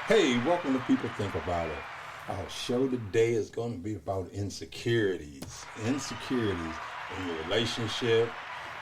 Hey, welcome to People Think About It. Our show today is going to be about insecurities. Insecurities in your relationship,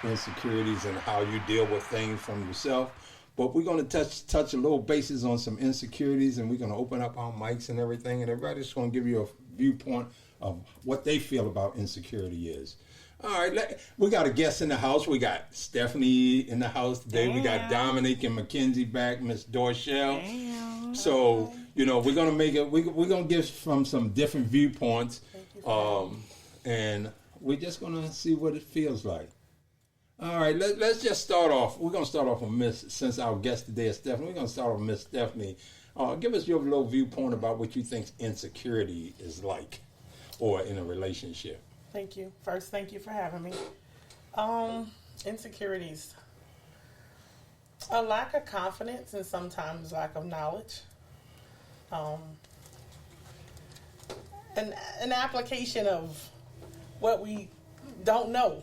insecurities in how you deal with things from yourself. But we're going to touch a little bases on some insecurities, and we're going to open up our mics and everything, and everybody's going to give you a viewpoint of what they feel about insecurity is. All right, we got a guest in the house. We got Stephanie in the house today. Damn. We got Dominique and Mckenzie back, Miss Dorshell. Damn. So, we're going to make it, we're going to give from some different viewpoints, and we're just going to see what it feels like. All right, let's just start off. We're going to start off with Miss, since our guest today is Stephanie, we're going to start off with Miss Stephanie. Give us your little viewpoint about what you think insecurity is like, or in a relationship. Thank you. First, thank you for having me. Insecurities. A lack of confidence and sometimes lack of knowledge. An application of what we don't know.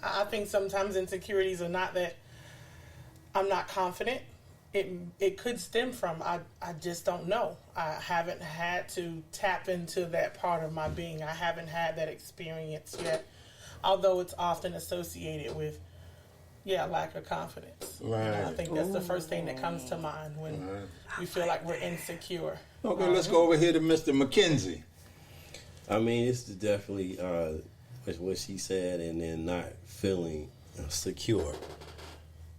I think sometimes insecurities are not that I'm not confident. It could stem from I just don't know. I haven't had to tap into that part of my being. I haven't had that experience yet, although it's often associated with lack of confidence. Right. And I think that's the first thing that comes to mind when we feel like we're insecure. Okay, let's go over here to Mr. Mckenzie. I mean, it's definitely what she said, and then not feeling secure.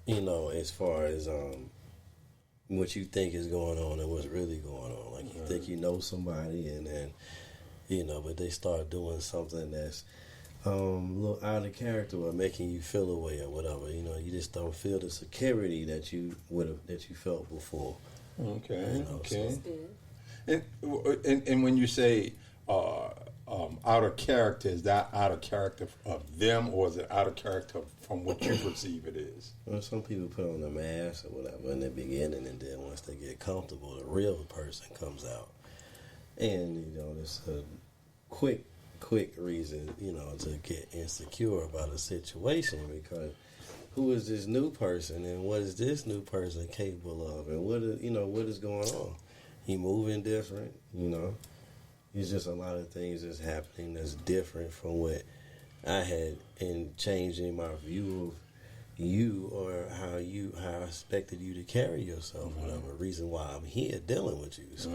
As far as what you think is going on and what's really going on. Like you think you know somebody, and then but they start doing something that's a little out of character or making you feel away or whatever. You just don't feel the security that you felt before. Okay. Okay. So. And when you say out of character, is that out of character of them, or is it out of character from what you perceive it is? Well, some people put on a mask or whatever in the beginning, and then once they get comfortable, the real person comes out. And it's a quick reason to get insecure about a situation, because who is this new person, and what is this new person capable of, and what is going on? He moving different, It's just a lot of things that's happening that's different from what I had, in changing my view of you, or how I expected you to carry yourself. Whatever reason why I'm here dealing with you. So.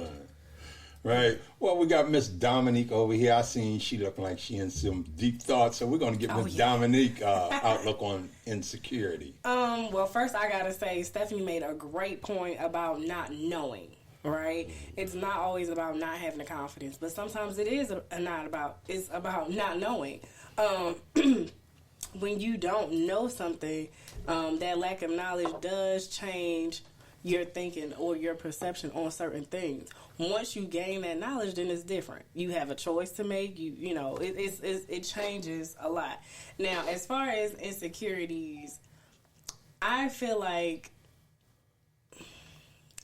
Right. Well, we got Miss Dominique over here. I seen she looking like she in some deep thoughts, so we're going to get Miss Dominique outlook on insecurity. Well, first I gotta say, Stephanie made a great point about not knowing. Right? It's not always about not having the confidence, but sometimes it is it's about not knowing. When you don't know something, that lack of knowledge does change your thinking or your perception on certain things. Once you gain that knowledge, then it's different. You have a choice to make. It changes a lot. Now, as far as insecurities, I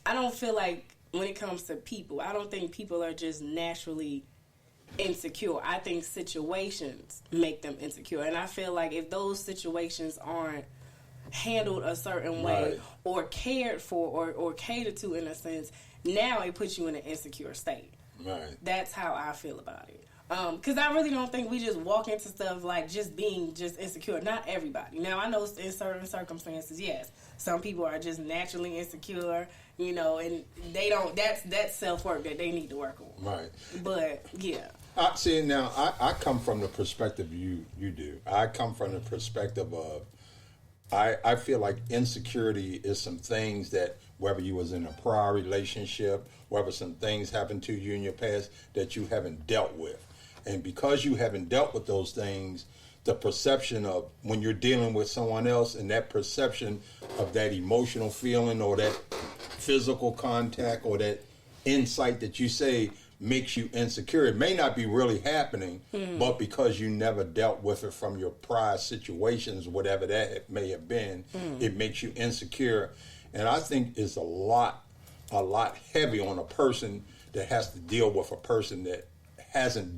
don't feel like when it comes to people, I don't think people are just naturally insecure. I think situations make them insecure. And I feel like if those situations aren't handled a certain way, or cared for, or catered to in a sense, now it puts you in an insecure state. Right. That's how I feel about it. Because I really don't think we just walk into stuff like just being just insecure. Not everybody. Now, I know in certain circumstances, yes, some people are just naturally insecure, and they don't. That's self-work that they need to work on. Right. But yeah. See, now I come from the perspective you do. I come from the perspective of I feel like insecurity is some things that, whether you was in a prior relationship, whether some things happened to you in your past that you haven't dealt with. And because you haven't dealt with those things, the perception of when you're dealing with someone else, and that perception of that emotional feeling or that physical contact or that insight that you say makes you insecure. It may not be really happening, but because you never dealt with it from your prior situations, whatever that may have been, it makes you insecure. And I think it's a lot heavy on a person that has to deal with a person that hasn't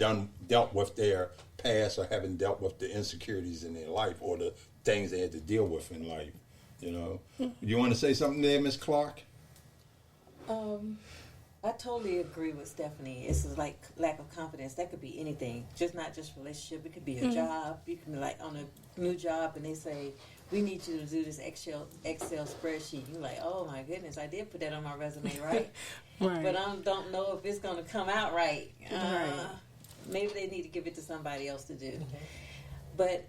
dealt with their past, or haven't dealt with the insecurities in their life, or the things they had to deal with in life. You want to say something there, Miss Clark? I totally agree with Stephanie. It's like lack of confidence. That could be anything, just not just relationship. It could be a job. You can be like on a new job, and they say, "We need you to do this Excel spreadsheet." You're like, "Oh my goodness, I did put that on my resume, right?" Right. But I don't know if it's going to come out right. Right. Maybe they need to give it to somebody else to do. But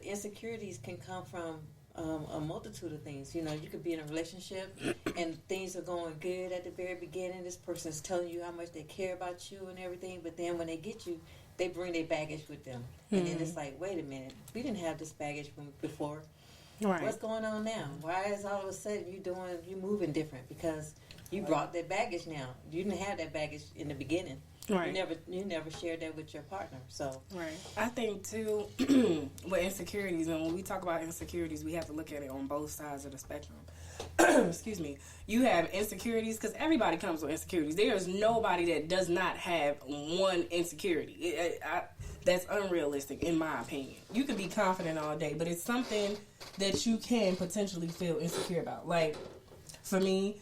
insecurities can come from a multitude of things. You know, you could be in a relationship and things are going good at the very beginning. This person's telling you how much they care about you and everything, but then when they get you, they bring their baggage with them. And then it's like, wait a minute, we didn't have this baggage from before. Right. What's going on now? Why is all of a sudden you moving different? Because you brought that baggage now. You didn't have that baggage in the beginning. Right. You never shared that with your partner. So right. I think too with insecurities, and when we talk about insecurities, we have to look at it on both sides of the spectrum. Excuse me. You have insecurities because everybody comes with insecurities. There is nobody that does not have one insecurity. That's unrealistic in my opinion. You can be confident all day, but it's something that you can potentially feel insecure about. Like for me,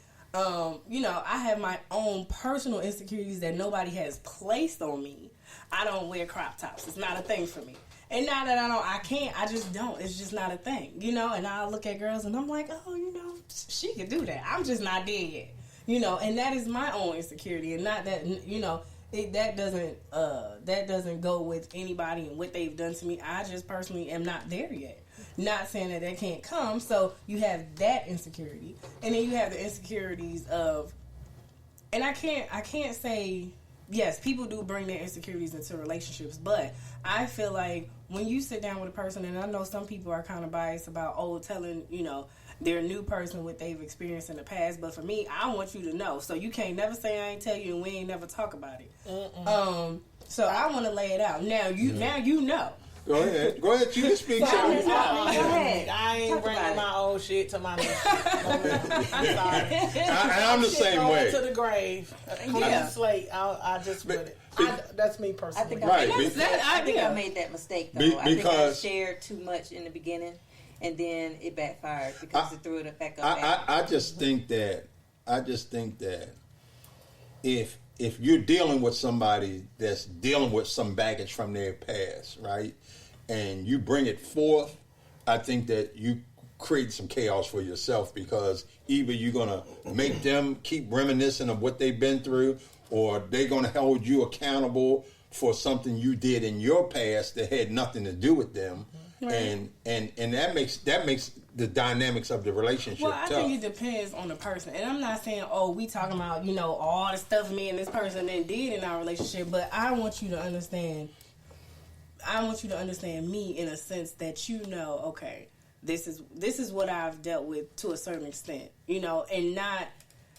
you know, I have my own personal insecurities that nobody has placed on me. I don't wear crop tops. It's not a thing for me. And now that I can't, I just don't. It's just not a thing, you know? And I look at girls and I'm like, oh, you know, she can do that. I'm just not there yet, you know? And that is my own insecurity, and not that, you know, that doesn't go with anybody and what they've done to me. I just personally am not there yet. Not saying that they can't come. So you have that insecurity, and then you have the insecurities of, and I can't say, yes, people do bring their insecurities into relationships, but I feel like when you sit down with a person, and I know some people are kind of biased about telling, you know, their new person what they've experienced in the past, but for me, I want you to know. So you can't never say I ain't tell you, and we ain't never talk about it. So I want to lay it out. Now you know. Go ahead. You can speak. Go ahead. I ain't bringing my old shit to my new shit. I'm sorry. I'm the same way. To the grave. Clean slate. I just put it. That's me personally. I think I made that mistake though. I think I shared too much in the beginning, and then it backfired because it threw it back up. I just think that if you're dealing with somebody that's dealing with some baggage from their past, right, and you bring it forth, I think that you create some chaos for yourself, because either you're going to make them keep reminiscing of what they've been through, or they're going to hold you accountable for something you did in your past that had nothing to do with them. Right. And that makes the dynamics of the relationship tough. Well, I think it depends on the person. And I'm not saying, we talking about, you know, all the stuff me and this person then did in our relationship, but I want you to understand me in a sense that, you know, okay, this is what I've dealt with to a certain extent, you know, and not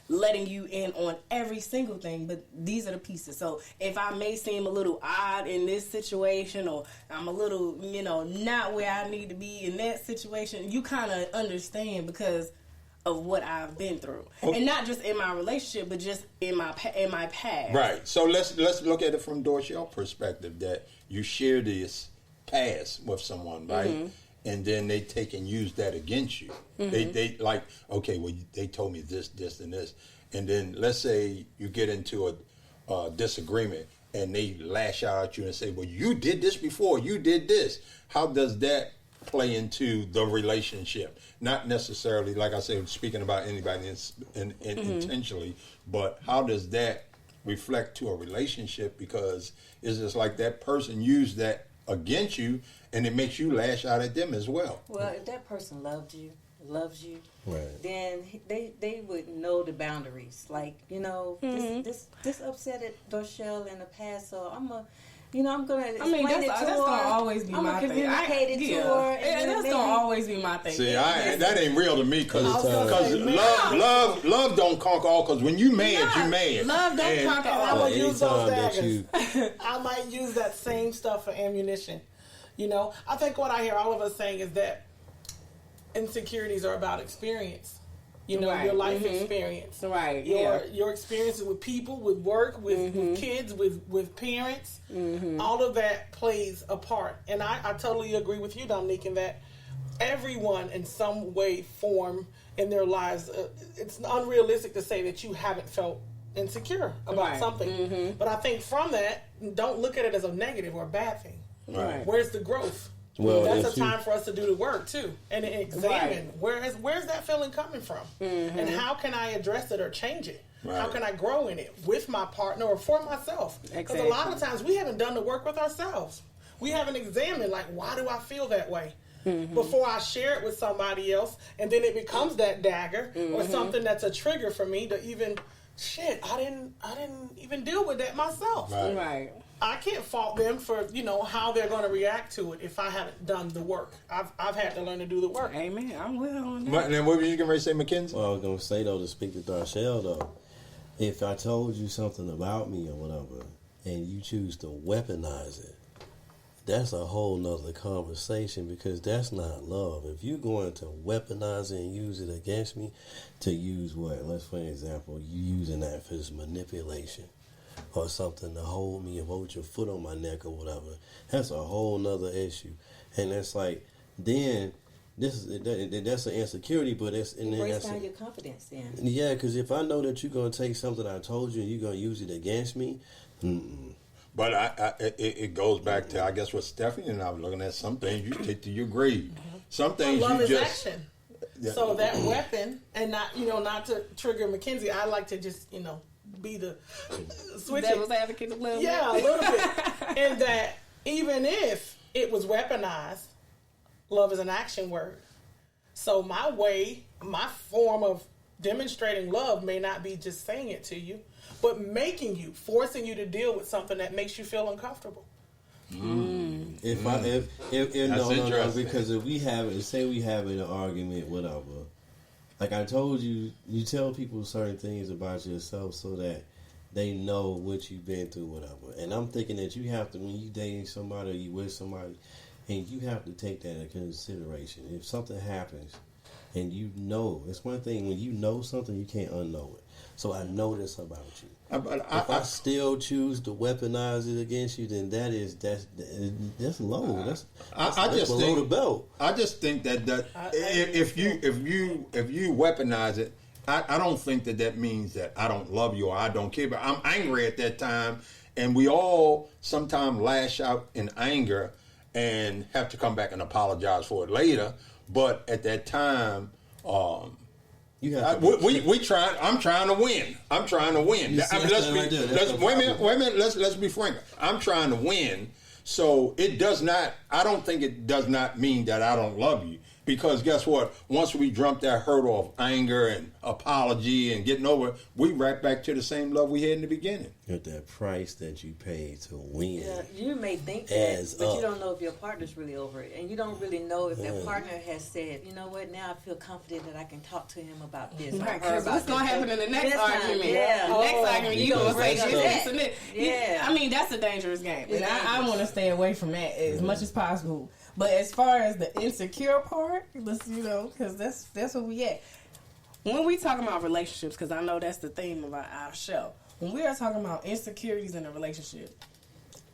letting you in on every single thing, but these are the pieces. So if I may seem a little odd in this situation, or I'm a little, you know, not where I need to be in that situation, you kind of understand because of what I've been through, and not just in my relationship, but just in my past. Right. So let's look at it from Dorshell perspective, that you share this past with someone, right? Mm-hmm. And then they take and use that against you. Mm-hmm. They like, okay, well, they told me this, and this. And then let's say you get into a disagreement and they lash out at you and say, well, you did this before, you did this. How does that play into the relationship? Not necessarily, like I said, speaking about anybody intentionally, but how does that reflect to a relationship? Because it's just like that person used that against you, and it makes you lash out at them as well. Well, if that person loves you, right, then they would know the boundaries. Like, you know, this upsetted Dorshell in the past, so I'm gonna explain it to her. That's gonna always be my thing. Communicate it to her. That's gonna always be my thing. See, that ain't real to me, because love don't conquer all. Because when you mad, you mad. Love don't conquer all. I will use those daggers. I might use that same stuff for ammunition. You know, I think what I hear all of us saying is that insecurities are about experience. You know, your life experience. Right. Your experiences with people, with work, with kids, with parents. Mm-hmm. All of that plays a part. And I totally agree with you, Dominique, in that everyone in some way, form in their lives, it's unrealistic to say that you haven't felt insecure about something. But I think from that, don't look at it as a negative or a bad thing. Right. Where's the growth? Well, that's a time for us to do the work too, and examine Right. where's that feeling coming from, and how can I address it or change it? Right. How can I grow in it with my partner or for myself? Because a lot of times we haven't done the work with ourselves. We haven't examined, like, why do I feel that way? Before I share it with somebody else, and then it becomes that dagger or something that's a trigger for me to even, I didn't even deal with that myself. Right. I can't fault them for, how they're going to react to it if I haven't done the work. I've had to learn to do the work. Amen. I'm with on that. And then what were you going to say, Mckenzie? Well, I was going to say, though, to speak to Dorshell, though, if I told you something about me or whatever, and you choose to weaponize it, that's a whole nother conversation, because that's not love. If you're going to weaponize it and use it against me, to use what? Let's, for example, you using that for this manipulation or something to hold me and hold your foot on my neck or whatever, that's a whole nother issue. And that's like, then that's an insecurity, but it's it breaks down your confidence then. Yeah, because if I know that you're going to take something I told you and you're going to use it against me, But it goes back to, I guess, what Stephanie and I were looking at. Some things you take to your grave. Some things love you is just action. So that weapon, and not to trigger Mckenzie, I like to just be the switch. Devil's advocate a little bit. Yeah, a little bit. And that even if it was weaponized, love is an action word. So my form of demonstrating love may not be just saying it to you, but forcing you to deal with something that makes you feel uncomfortable. Because if we have an argument, whatever, like I told you, you tell people certain things about yourself so that they know what you've been through, whatever. And I'm thinking that you have to, when you dating somebody or you with somebody, and you have to take that into consideration. If something happens and it's one thing when you know something, you can't unknow it. So I know this about you. If I still choose to weaponize it against you, then that's low. That's below the belt. I just think that if you weaponize it, I don't think that means that I don't love you or I don't care. But I'm angry at that time, and we all sometimes lash out in anger and have to come back and apologize for it later. But at that time, I'm trying to win. I'm trying to win. Let's be frank. I'm trying to win. So it does not. I don't think it does not mean that I don't love you. Because guess what? Once we jump that hurdle of anger and apology and getting over it, we right back to the same love we had in the beginning. At that price that you paid to win. Yeah, you may think that, but you don't know if your partner's really over it. And you don't really know if that partner has said, you know what, now I feel confident that I can talk to him about this. Right, because what's going to happen in the next argument? Yeah. The next argument, you're going to say this and this. Yeah. I mean, that's a dangerous game. And I want to stay away from that as much as possible. But as far as the insecure part, because that's where we at. When we talk about relationships, because I know that's the theme of our show, when we are talking about insecurities in a relationship,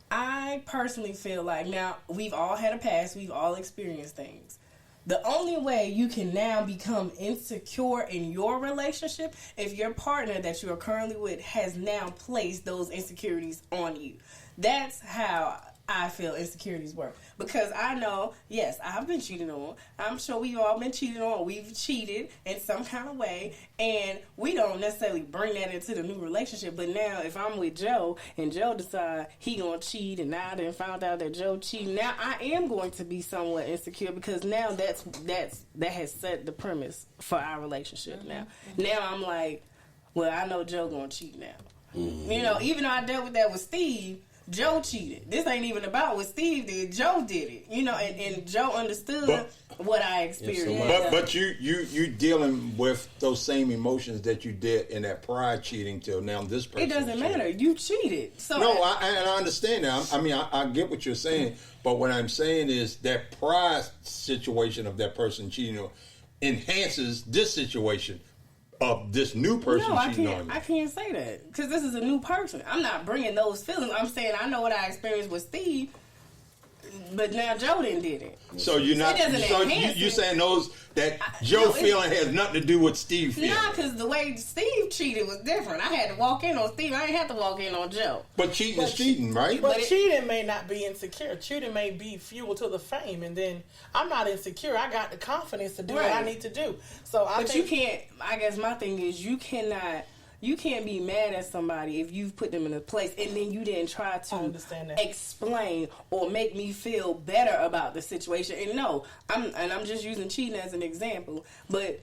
I personally feel like, now, we've all had a past, we've all experienced things. The only way you can now become insecure in your relationship if your partner that you are currently with has now placed those insecurities on you. That's how I feel insecurities work. Because I know, yes, I've been cheated on. I'm sure we've all been cheated on. We've cheated in some kind of way. And we don't necessarily bring that into the new relationship. But now if I'm with Joe and Joe decides he going to cheat and I done found out that Joe cheated, now I am going to be somewhat insecure because now that has set the premise for our relationship now. Now I'm like, well, I know Joe going to cheat now. Even though I dealt with that with Steve, Joe cheated. This ain't even about what Steve did. Joe did it. And Joe understood what I experienced. But you dealing with those same emotions that you did in that prior cheating till now this person. It doesn't matter. You cheated. So I understand that. I mean, I get what you're saying. But what I'm saying is that prior situation of that person cheating enhances this situation of this new person cheating on you. I can't say that because this is a new person. I'm not bringing those feelings. I'm saying I know what I experienced with Steve. But now Joe didn't did it. So you're not. So you saying those that Joe feeling has nothing to do with Steve feeling? Nah, because the way Steve cheated was different. I had to walk in on Steve. I didn't have to walk in on Joe. But cheating is cheating, right? But cheating may not be insecure. Cheating may be fuel to the fame, and then I'm not insecure. I got the confidence to do what I need to do. So I think you can't. I guess my thing is you cannot. You can't be mad at somebody if you've put them in a place and then you didn't try to explain or make me feel better about the situation. And no, I'm just using cheating as an example. But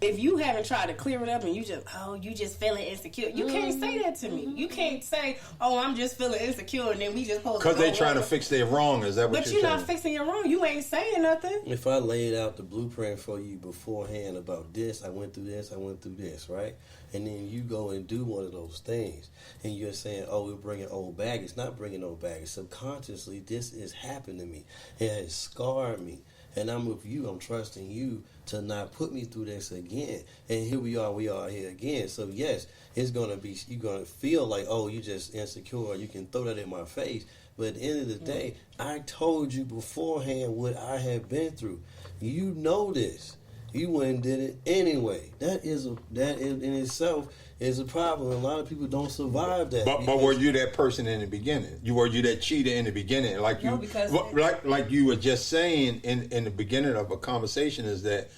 if you haven't tried to clear it up and you just feeling insecure, you can't say that to me. You can't say, oh, I'm just feeling insecure and then we just supposed to because they trying to fix their wrong. Is that what but you're not fixing your wrong. You ain't saying nothing. If I laid out the blueprint for you beforehand about this, I went through this, right? And then you go and do one of those things, and you're saying, oh, we're bringing old baggage. Not bringing old baggage. Subconsciously, this has happened to me. It has scarred me. And I'm with you. I'm trusting you to not put me through this again. And here we are here again. So, yes, it's going to be, you're going to feel like, oh, you just insecure. You can throw that in my face. But at the end of the day, I told you beforehand what I have been through. You know this. You went and did it anyway. That in itself is a problem. A lot of people don't survive that. But were you that person in the beginning? Were you that cheater in the beginning? Like you were just saying in the beginning of a conversation is that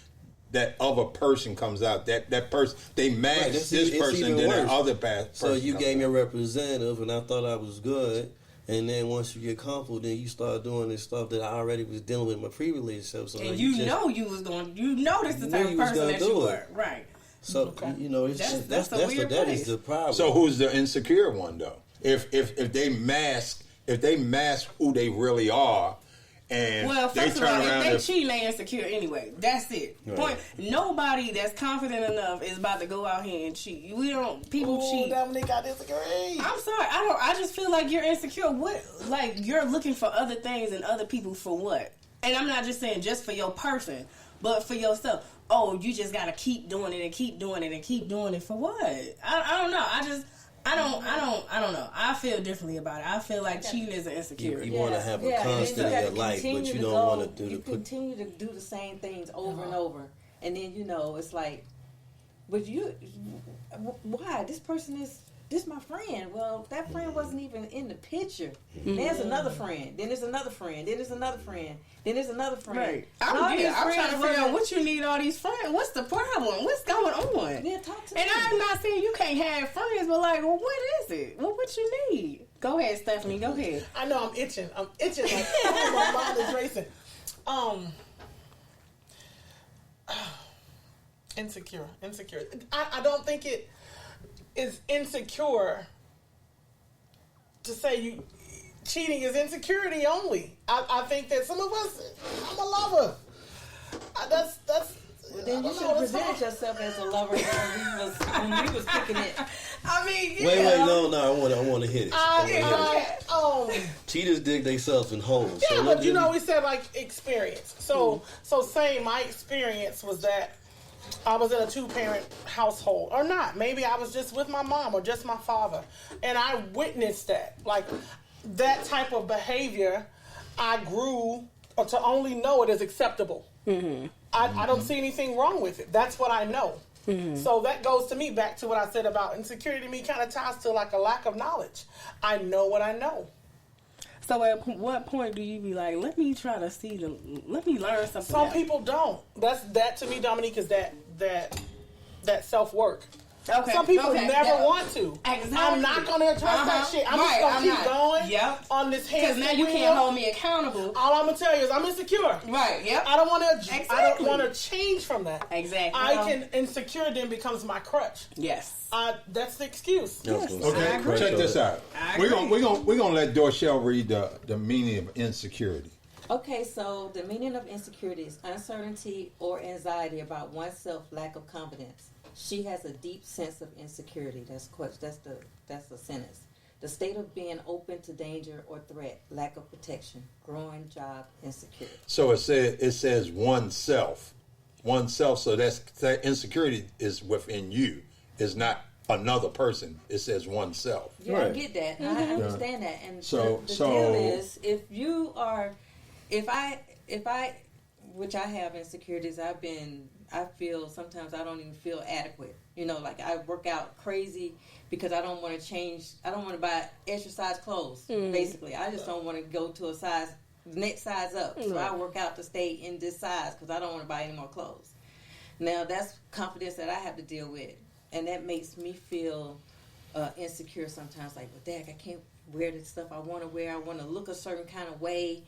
other person comes out. That person they match this person than the other person. So you gave me a representative, and I thought I was good. And then once you get comfortable, then you start doing this stuff that I already was dealing with in my previous relationship. So and this is the type of person that you were. Right. So, that is the problem. So who's the insecure one, though? If they mask who they really are, and first of all, if they cheating, they insecure anyway. That's it. Right. Point. Nobody that's confident enough is about to go out here and cheat. We don't. People cheat. Dominique, I disagree. I'm sorry. I just feel like you're insecure. What? Like you're looking for other things and other people for what? And I'm not just saying just for your person, but for yourself. Oh, you just gotta keep doing it and keep doing it and keep doing it for what? I don't know. I don't know. I feel differently about it. I feel like cheating is an insecurity. You want to have a constant in your life, but you don't want to do continue to do the same things over and over, and then it's like, but why this person is. This my friend. Well, that friend wasn't even in the picture. Mm-hmm. There's another friend. Then there's another friend. Then there's another friend. Then there's another friend. Right. I'm trying to figure out what you need all these friends. What's the problem? What's going on? Yeah, talk to me. And I'm not saying you can't have friends, but like, well, what is it? Well, what you need? Go ahead, Stephanie. Go ahead. I know I'm itching. Like my mind is racing. Insecure. I don't think it is insecure to say cheating is insecurity only. I think that some of us, I'm a lover. That's. Well, then you should present yourself as a lover when we was picking it. I mean, yeah. Wait, no, I want to hit it. Cheaters dig themselves in holes. Yeah, so but we said like experience. So saying my experience was that I was in a 2-parent household, or not. Maybe I was just with my mom or just my father, and I witnessed that. Like that type of behavior, I grew to only know it as acceptable. Mm-hmm. I don't see anything wrong with it. That's what I know. Mm-hmm. So that goes to me back to what I said about insecurity. To me, kind of ties to like a lack of knowledge. I know what I know. So at what point do you be like, let me try to see them, let me learn something Some else. people don't. That to me, Dominique, is that self-work. Okay. Some people never want to. Exactly. I'm not going to trust that shit. I'm just going to keep going on this hamster because now you can't hold me accountable. All I'm going to tell you is I'm insecure. Right, yep. I don't want to change from that. Exactly. Insecure then becomes my crutch. Yes. That's the excuse. Yes. Okay, check this out. We're gonna let Dorshell read the meaning of insecurity. Okay, so the meaning of insecurity is uncertainty or anxiety about oneself, lack of confidence. She has a deep sense of insecurity. That's the sentence. The state of being open to danger or threat, lack of protection, growing job insecurity. So it says oneself. So that insecurity is within you. It's not another person. It says oneself. Yeah, Right. I get that. I understand that. And So- the so- deal is, if I, which I have insecurities, I feel sometimes I don't even feel adequate. You know, like I work out crazy because I don't want to change. I don't want to buy extra size clothes. Basically, I just don't want to go to next size up. So I work out to stay in this size because I don't want to buy any more clothes. Now that's confidence that I have to deal with, and that makes me feel insecure sometimes. Like, well, dang, I can't wear the stuff I want to wear. I want to look a certain kind of way,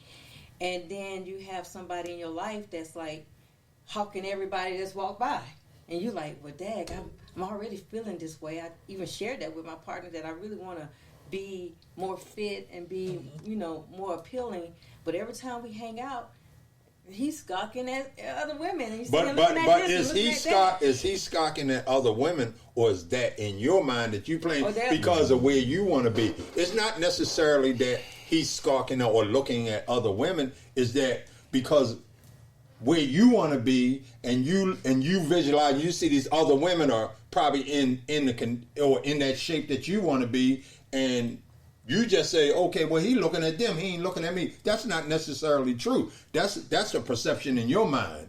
and then you have somebody in your life that's like hawking everybody that's walked by, and you're like, well, dang, I'm already feeling this way. I even shared that with my partner that I really want to be more fit and be, more appealing. But every time we hang out, he's skulking at other women. And But is he skulking at other women, or is that in your mind that you playing because of where you want to be? It's not necessarily that he's skulking or looking at other women. Is that because where you want to be, and you visualize, you see these other women are probably in that shape that you want to be, and you just say, okay, well, he looking at them, he ain't looking at me. That's not necessarily true. That's a perception in your mind.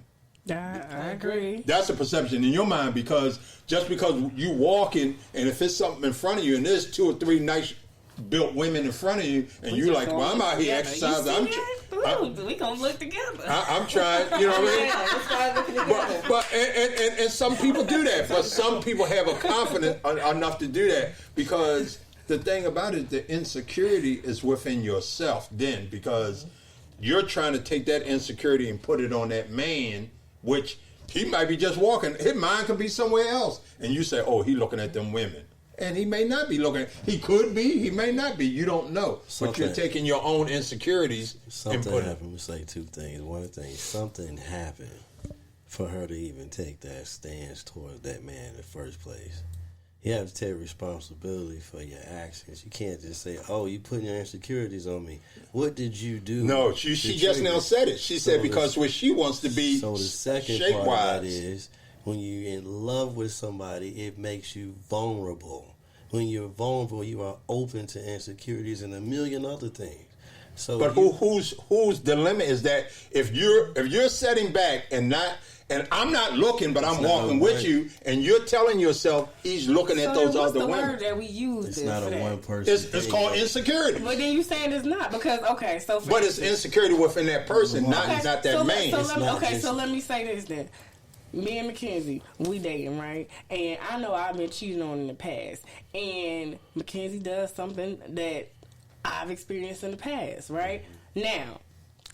I agree. That's a perception in your mind, because just because you walking, and if it's something in front of you, and there's 2 or 3 nice built women in front of you, and you like, well, I'm out here exercising. We gonna look together. I'm trying, you know what I mean? But and some people do that, but some people have a confidence enough to do that, because the thing about it, the insecurity is within yourself then, because you're trying to take that insecurity and put it on that man, which he might be just walking. His mind could be somewhere else. And you say, oh, he looking at them women. And he may not be looking. He could be. He may not be. You don't know. But you're taking your own insecurities. Something happened. We say 2 things. One thing, something happened for her to even take that stance towards that man in the first place. You have to take responsibility for your actions. You can't just say, oh, you putting your insecurities on me. What did you do? No, she just now said it. She said because where she wants to be So the second shape-wise. part of that is, when you're in love with somebody, it makes you vulnerable. When you're vulnerable, you are open to insecurities and a million other things. So, but whose dilemma is that? If you're sitting back and I'm not looking, but I'm walking with you, and you're telling yourself he's looking at those other women. What's the word that we use? It's not a one person. It's called insecurity. But then you saying it's not, because but it's insecurity within that person, not that man. So let me say this then. Me and Mckenzie, we dating, right? And I know I've been cheating on in the past. And Mckenzie does something that I've experienced in the past, right? Now,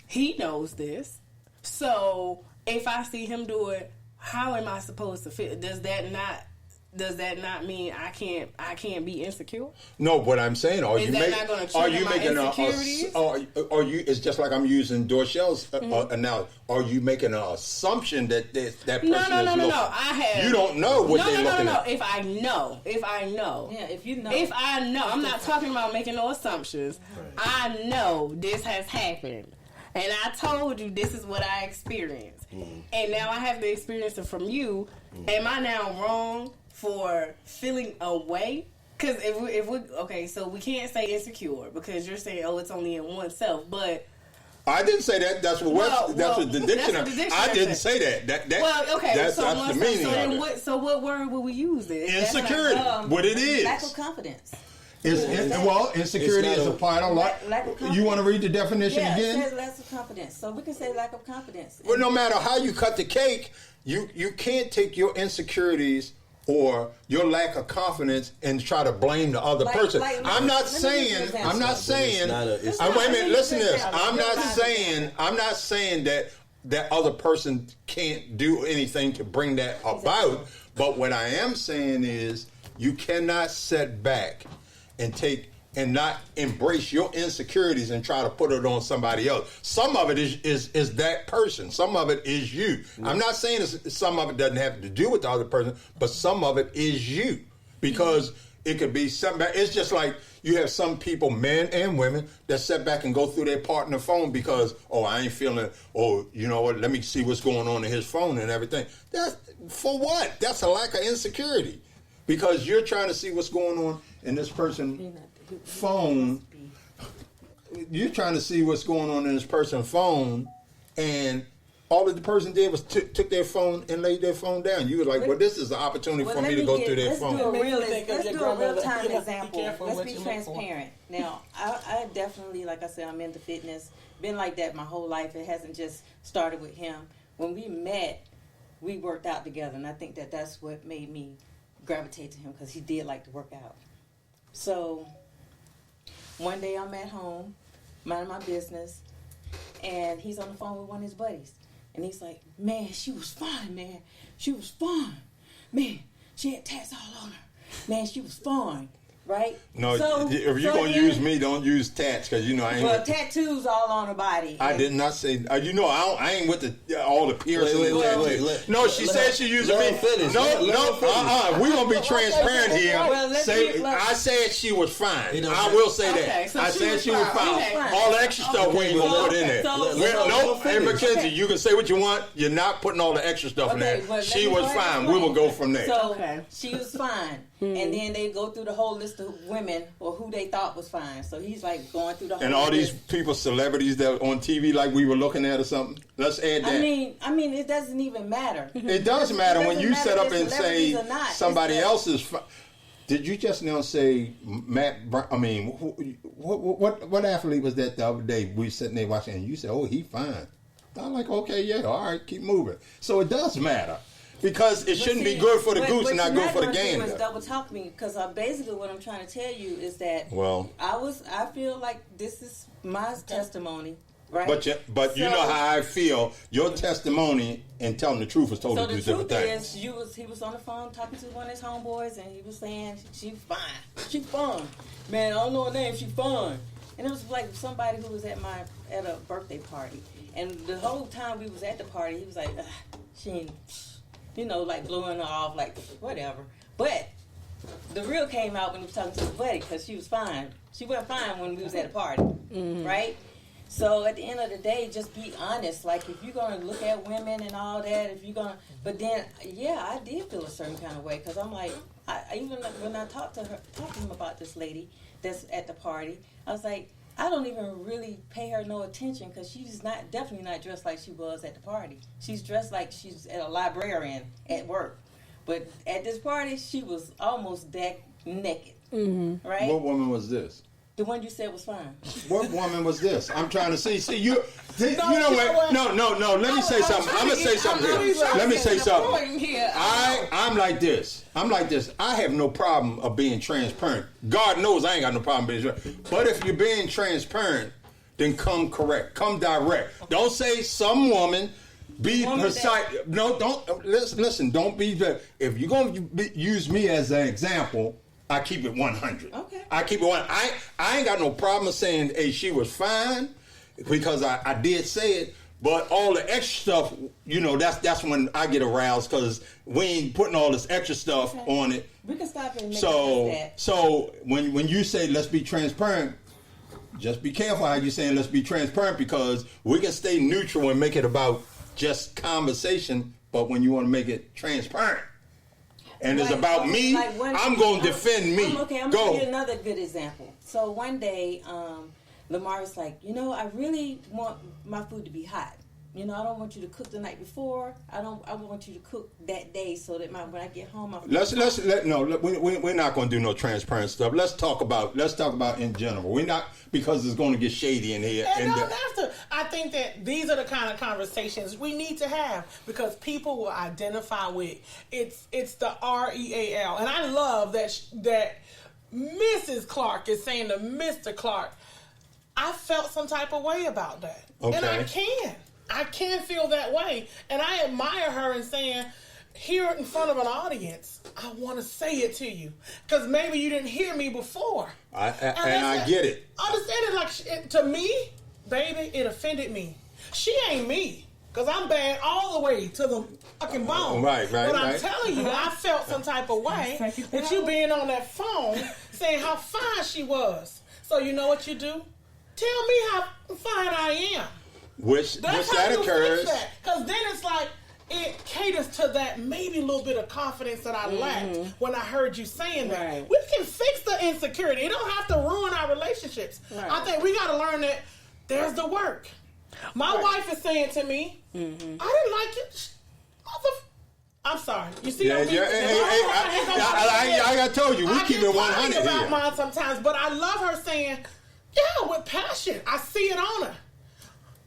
he knows this. So if I see him do it, how am I supposed to feel? Does that not mean I can't be insecure? No, what I'm saying, are you making it's just like I'm using Dorshell's analogy. Are you making an assumption that that person is looking? No. I have. You don't know what they're looking at. If I know. Yeah, if you know. If I know. I'm not talking about making no assumptions. Right. I know this has happened. And I told you this is what I experienced. And now I have to experience it from you. Am I now wrong for feeling away? Because if we okay, so we can't say insecure because you're saying, oh, it's only in oneself. But I didn't say that. That's what the dictionary. I didn't say that. That's the meaning of it. So what word would we use then? Insecurity. What it is? Lack of confidence. Insecurity is a part of lack of confidence. You want to read the definition again? It says lack of confidence. So we can say lack of confidence. Well, no matter how you cut the cake, you can't take your insecurities or your lack of confidence and try to blame the other person. I'm not saying. Wait a minute. Listen to this. I'm not saying that other person can't do anything to bring that about. But what I am saying is you cannot sit back and not embrace your insecurities and try to put it on somebody else. Some of it is that person. Some of it is you. I'm not saying some of it doesn't have to do with the other person, but some of it is you. Because it could be something. It's just like you have some people, men and women, that sit back and go through their partner phone because, I ain't feeling, you know what, let me see what's going on in his phone and everything. That's for what? That's a lack of insecurity. because you're trying to see what's going on in this person's phone. You're trying to see what's going on in this person's phone, and all that the person did was took their phone and laid their phone down. You were like, well, this is an opportunity for me to go through their phone. Let's do a real-time example. Let's be transparent. Now, I definitely, like I said, I'm into fitness. Been like that my whole life. It hasn't just started with him. When we met, we worked out together, and I think that that's what made me gravitate to him, because he did like to work out. So one day I'm at home, minding my business, and he's on the phone with one of his buddies. And he's like, man, she was fine, man. She was fine. Man, she had tats all on her. Man, she was fine. Right? No, if you're going to use me, don't use tats, because, I ain't... Well, tattoos all on her body. I did not say... I ain't with all the piercings. Wait. No, she said she using me. Finish. We're going to be transparent here. I said she was fine. I will say that. I said she was fine. All the extra stuff we ain't going to put in there. Nope. Hey, Mckenzie, you can say what you want. You're not putting all the extra stuff in there. She was fine. We will go from there. So, she was fine. And then they go through the whole list of women or who they thought was fine. So he's like going through the whole and all list. these people, celebrities that are on TV like we were looking at or something. Let's add that. I mean, it doesn't even matter. It does matter when you set up and say somebody else else's. Did you just now say Matt? What athlete was that the other day? We were sitting there watching, and you said, "Oh, he fine." I'm like, "Okay, yeah, all right, keep moving." So it does matter. Because it shouldn't be good for the goose and not good for the gander. But double talk me, because basically what I'm trying to tell you is that I feel like this is my testimony, right? But you know how I feel. Your testimony and telling the truth is totally two different things. So the truth is, he was on the phone talking to one of his homeboys, and he was saying she fine, she fun. Man, I don't know her name, she fun. And it was like somebody who was at a birthday party, and the whole time we was at the party, he was like, she ain't. Like blowing her off, like whatever. But the real came out when he was talking to his buddy, because she was fine. She wasn't fine when we was at a party, right? So at the end of the day, just be honest. Like, if you're going to look at women and all that, but then, I did feel a certain kind of way, because I'm like, even when I talked to him about this lady that's at the party, I was like, I don't even really pay her no attention, because she's definitely not dressed like she was at the party. She's dressed like she's at a librarian at work. But at this party, she was almost naked. Mm-hmm. Right? What woman was this? The one you said was fine. What woman was this? I'm trying to see. See, you know what? No. Let me say something. I'm going to say something here. Let me say something. I'm like this. I have no problem of being transparent. God knows I ain't got no problem being transparent. But if you're being transparent, then come correct. Come direct. Don't say some woman. Be precise. No, don't. Listen, don't be. If you're going to use me as an example, I keep it 100. Okay. I keep it 100. I ain't got no problem saying, hey, she was fine, because I did say it. But all the extra stuff, that's when I get aroused, because we ain't putting all this extra stuff on it. We can stop and make that. So when you say let's be transparent, just be careful how you're saying let's be transparent, because we can stay neutral and make it about just conversation. But when you want to make it transparent, and it's about me, I'm going to defend me. I'm going to give you another good example. So one day, Lamar was like, I really want my food to be hot. I don't want you to cook the night before. I want you to cook that day, so that when I get home, my food we're not going to do no transparent stuff. Let's talk about in general. We're not, because it's going to get shady in here. I think that these are the kind of conversations we need to have, because people will identify with it's the REAL, and I love that Mrs. Clark is saying to Mr. Clark. I felt some type of way about that, and I can feel that way, and I admire her in saying, here in front of an audience, I want to say it to you, because maybe you didn't hear me before. I get it. Understand it, to me, baby, it offended me. She ain't me, because I'm bad all the way to the fucking bone. Right. But I'm telling you, I felt some type of way with you being on that phone saying how fine she was. So you know what you do? Tell me how fine I am. Which that occurs. Because then it's like, it caters credence to that maybe little bit of confidence that I lacked when I heard you saying that. Right. We can fix the insecurity. It don't have to ruin our relationships. Right. I think we got to learn that there's the work. My wife is saying to me, I didn't like you. I'm sorry. You see what I mean? I told you, we keep it 100 about here. mine sometimes, but I love her saying, yeah, with passion. I see it on her.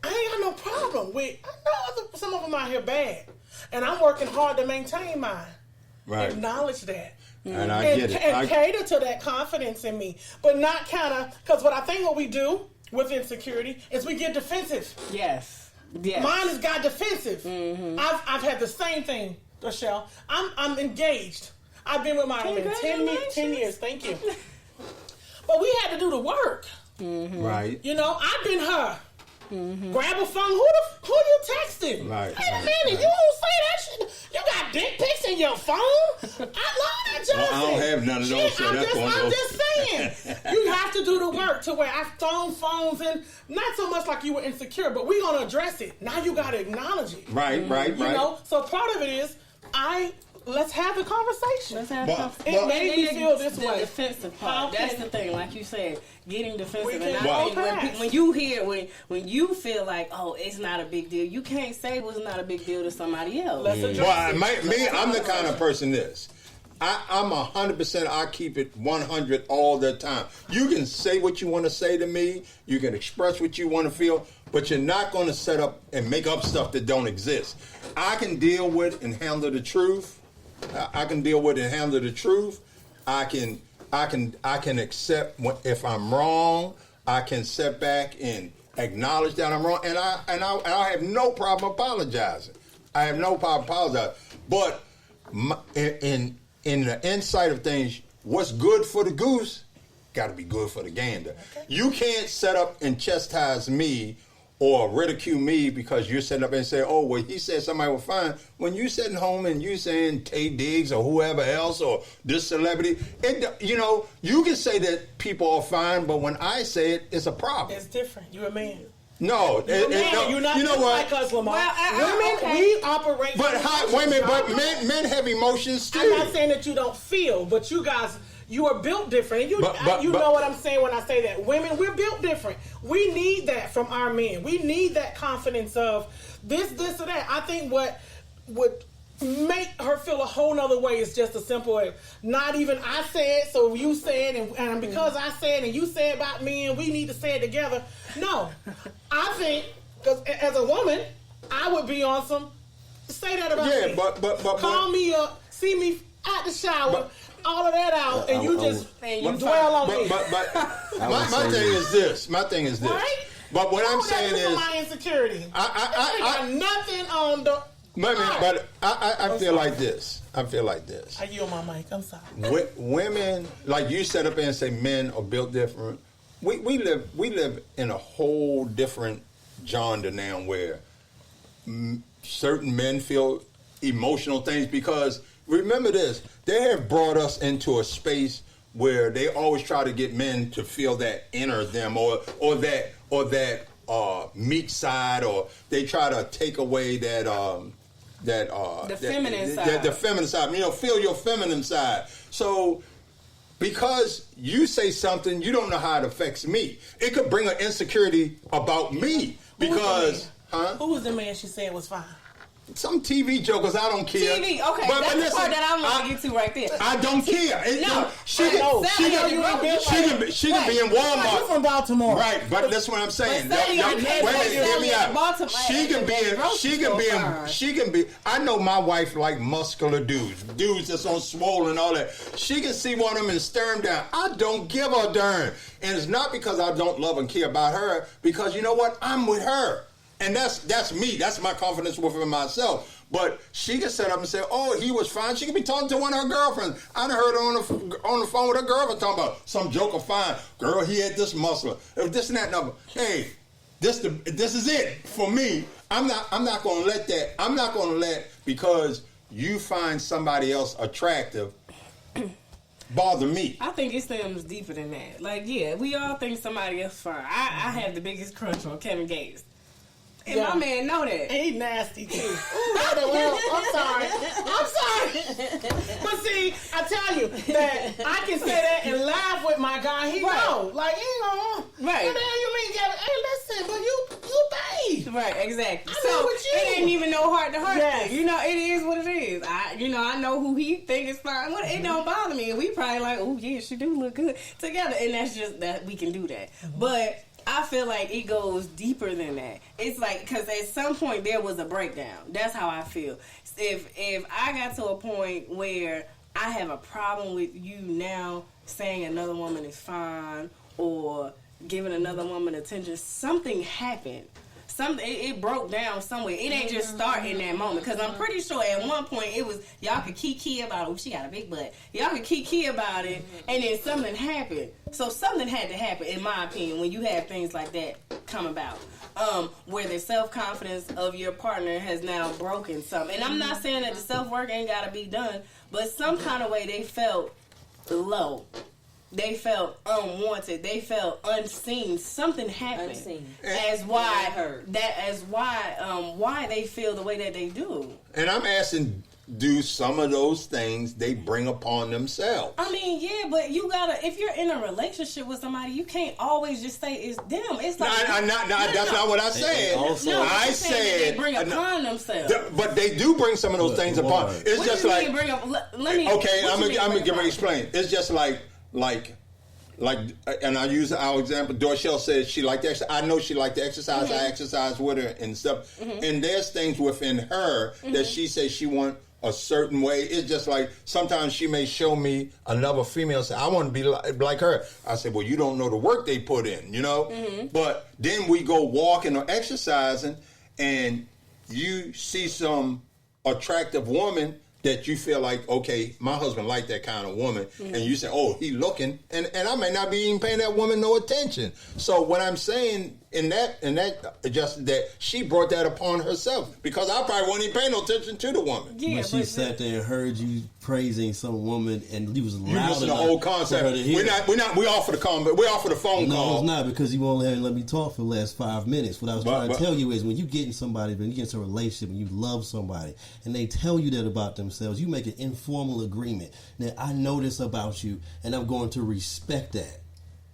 I ain't got no problem with. I know some of them out here bad, and I'm working hard to maintain mine. Right. Acknowledge that. And I get it. And cater to that confidence in me, but not kind of, because what we do with insecurity is we get defensive. Yes. Yes. Mine has got defensive. I've had the same thing, Dorshell. I'm engaged. I've been with my husband 10 years. Thank you. But we had to do the work. Right. You know, I've been her. Grab a phone. Who you texting? Right. Wait a minute. You don't say that shit. You got dick pics in your phone? I love that, Justin. Well, I don't have none of those. So I'm just saying. You have to do the work to where I've thrown phones in. Not so much like you were insecure, but we're going to address it. Now you got to acknowledge it. Right. You know? So part of it is, let's have the conversation. Let's have conversation. It made me feel this the way. Defensive part. That's the thing, like you said, getting defensive. And Wow. I think when you hear, when you feel like, oh, it's not a big deal, you can't say it was not a big deal to somebody else. Let's address Well, I'm the kind of person this. I'm 100%. I keep it 100 all the time. You can say what you want to say to me. You can express what you want to feel, but you're not going to set up and make up stuff that don't exist. I can deal with and handle the truth. I can deal with and handle the truth. I can accept if I'm wrong. I can sit back and acknowledge that I'm wrong, and I have no problem apologizing. I have no problem apologizing. But in the insight of things, what's good for the goose got to be good for the gander. Okay. You can't set up and chastise me or ridicule me because you're sitting up and say, oh, well, he said somebody was fine. When you sitting home and you saying Tay Diggs or whoever else or this celebrity, you can say that people are fine, but when I say it, it's a problem. It's different. You're a man. No, you're not like us, Lamar. Women, we operate. But wait a minute, but men have emotions too. I'm not saying that you don't feel, but you guys, you are built different. And you know what I'm saying when I say that. Women, we're built different. We need that from our men. We need that confidence of this, or that. I think what would make her feel a whole nother way is just a simple way. Not even I said, so you said, and because I said and you said about me, and we need to say it together. No, I think because as a woman, I would be on some. Say that about me. But call me up, see me at the shower, all of that out, and you dwell on me. But my thing is this. Right? But what I'm saying is my insecurity. I got nothing on the. But I feel like this. I yield my mic. I'm sorry. Women, like you set up and say men are built different. We live in a whole different genre now where certain men feel emotional things because remember this, they have brought us into a space where they always try to get men to feel that inner them or that meek side, or they try to take away the feminine side. The feminine side. Feel your feminine side. So because you say something, you don't know how it affects me. It could bring an insecurity about me because who was the man she said was fine? Some TV jokers, I don't care. TV, okay, that's the part that I want to get to right there. I don't care. She can be in Walmart. You're from Baltimore, right? But that's what I'm saying. Hear me out. She can be. I know my wife like muscular dudes that's on swole and all that. She can see one of them and stare him down. I don't give a darn, and it's not because I don't love and care about her. Because you know what? I'm with her. And that's me. That's my confidence within myself. But she can sit up and say, "Oh, he was fine." She could be talking to one of her girlfriends. I done heard her on the phone with her girlfriend talking about some joker fine. Girl, he had this muscle. This and that number. Hey, this is it for me. I'm not going to let that. I'm not going to let because you find somebody else attractive bother me. I think it stems deeper than that. Like, yeah, we all think somebody else fine. I have the biggest crush on Kevin Gates. And my man know that. And he nasty too. Ooh, I'm sorry. But see, I tell you that I can say that and laugh with my guy. He know. Like, he know. Right. What the hell you mean, Gavin? Hey, listen, but you paid. Right, exactly. I know what you. It ain't even no heart-to-heart Yes. thing. You know, it is what it is. I know who he think is fine. Well, it don't bother me. And we probably like, oh, yeah, she do look good together. And that's just that we can do that. But I feel like it goes deeper than that. It's like, because at some point there was a breakdown. That's how I feel. If I got to a point where I have a problem with you now saying another woman is fine or giving another woman attention, something happened. It broke down somewhere. It ain't just start in that moment. Because I'm pretty sure at one point it was, y'all could kiki about, oh, she got a big butt. Y'all could kiki about it, and then something happened. So something had to happen, in my opinion, when you have things like that come about. Where the self-confidence of your partner has now broken something. And I'm not saying that the self-work ain't got to be done, but some kind of way they felt low. They felt unwanted. They felt unseen. Something happened. Unseen. Why they feel the way that they do. And I'm asking, do some of those things they bring upon themselves? I mean, yeah, but you gotta. If you're in a relationship with somebody, you can't always just say it's them. It's like that's not what I said. I said they bring upon themselves. But they do bring some of those things upon. It's what just do you like mean bring up. Let me. Okay, I'm gonna give me explain. It's just like, and I use our example. Dorshell says she liked to exercise. I know she liked to exercise. Mm-hmm. I exercise with her and stuff. Mm-hmm. And there's things within her that she says she wants a certain way. It's just like sometimes she may show me another female and say, I want to be like her. I say, well, you don't know the work they put in, you know? Mm-hmm. But then we go walking or exercising and you see some attractive woman that you feel like, okay, my husband like that kind of woman, and you say, oh, he looking, and I may not be even paying that woman no attention. So what I'm saying in that just that she brought that upon herself, because I probably wouldn't even pay no attention to the woman. Yeah, when she sat there and heard you praising some woman, and you was loud enough. You the whole concept. We offer the phone call. No, it's not, because you won't let me talk for the last 5 minutes. What I was trying to tell you is, when you get in somebody, when you get into a relationship and you love somebody, and they tell you that about themselves, you make an informal agreement that I know this about you, and I'm going to respect that.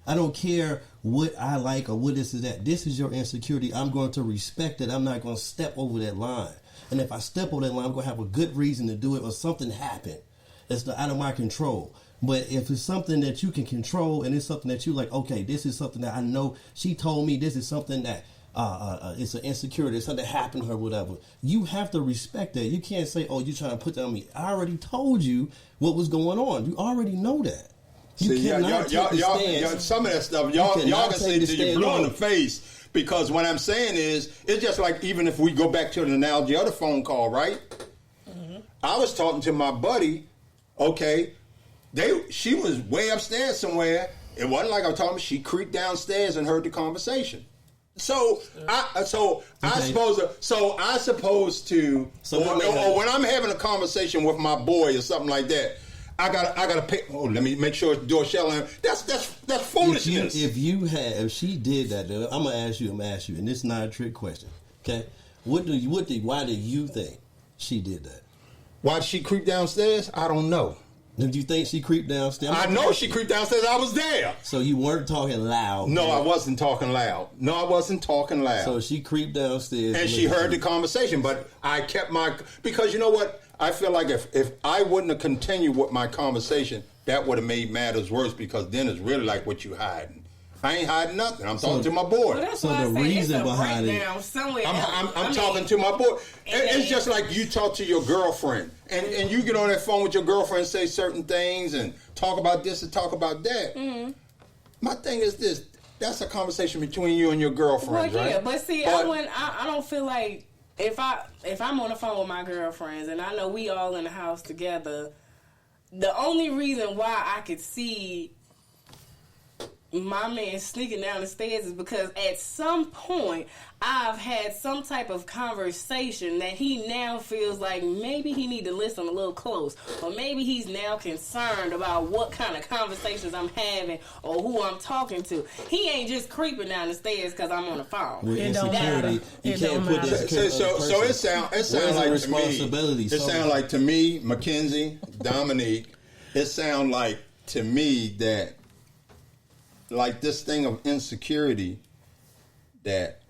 I don't care what I like or what this is that. This is your insecurity. I'm going to respect it. I'm not going to step over that line. And if I step over that line, I'm going to have a good reason to do it, or something happened that's out of my control. But if it's something that you can control, and it's something that you like, okay, this is something that I know she told me, this is something that it's an insecurity, it's something that happened to her, whatever. You have to respect that. You can't say, oh, you're trying to put that on me. I already told you what was going on. You already know that. You cannot take the stance. Some of that stuff, y'all can say till you blue in the face. Because what I'm saying is, it's just like, even if we go back to an analogy of the phone call, right? Mm-hmm. I was talking to my buddy, okay, she was way upstairs somewhere. It wasn't like I was talking, she creaked downstairs and heard the conversation. So I suppose to when I'm having a conversation with my boy or something like that, I gotta pay. Oh, let me make sure it's Dorshell. That's foolishness. If she did that, then I'm gonna ask you, and this is not a trick question. Okay, why do you think she did that? Why did she creep downstairs? I don't know. Did you think she creeped downstairs? I know she creeped downstairs. I was there. So you weren't talking loud? No, I wasn't talking loud. So she creeped downstairs. And she heard the conversation, but I kept because you know what? I feel like if I wouldn't have continued with my conversation, that would have made matters worse, because then it's really like, what you hiding. I ain't hiding nothing. I'm talking to my boy. Well, that's the reason behind it. I'm talking to my boy. It's just like you talk to your girlfriend, and you get on that phone with your girlfriend and say certain things and talk about this and talk about that. Mm-hmm. My thing is this: that's a conversation between you and your girlfriend, right? Yeah, but see, I don't feel like if I'm on the phone with my girlfriends and I know we all in the house together, the only reason why I could see my man sneaking down the stairs is because at some point I've had some type of conversation that he now feels like maybe he need to listen a little close, or maybe he's now concerned about what kind of conversations I'm having or who I'm talking to. He ain't just creeping down the stairs because I'm on the phone. With insecurity, you It can't don't put matter. this. So it sounds like responsibility. to me. It sounds like to me, Mckenzie, Dominique. It sounds like to me that like this thing of insecurity that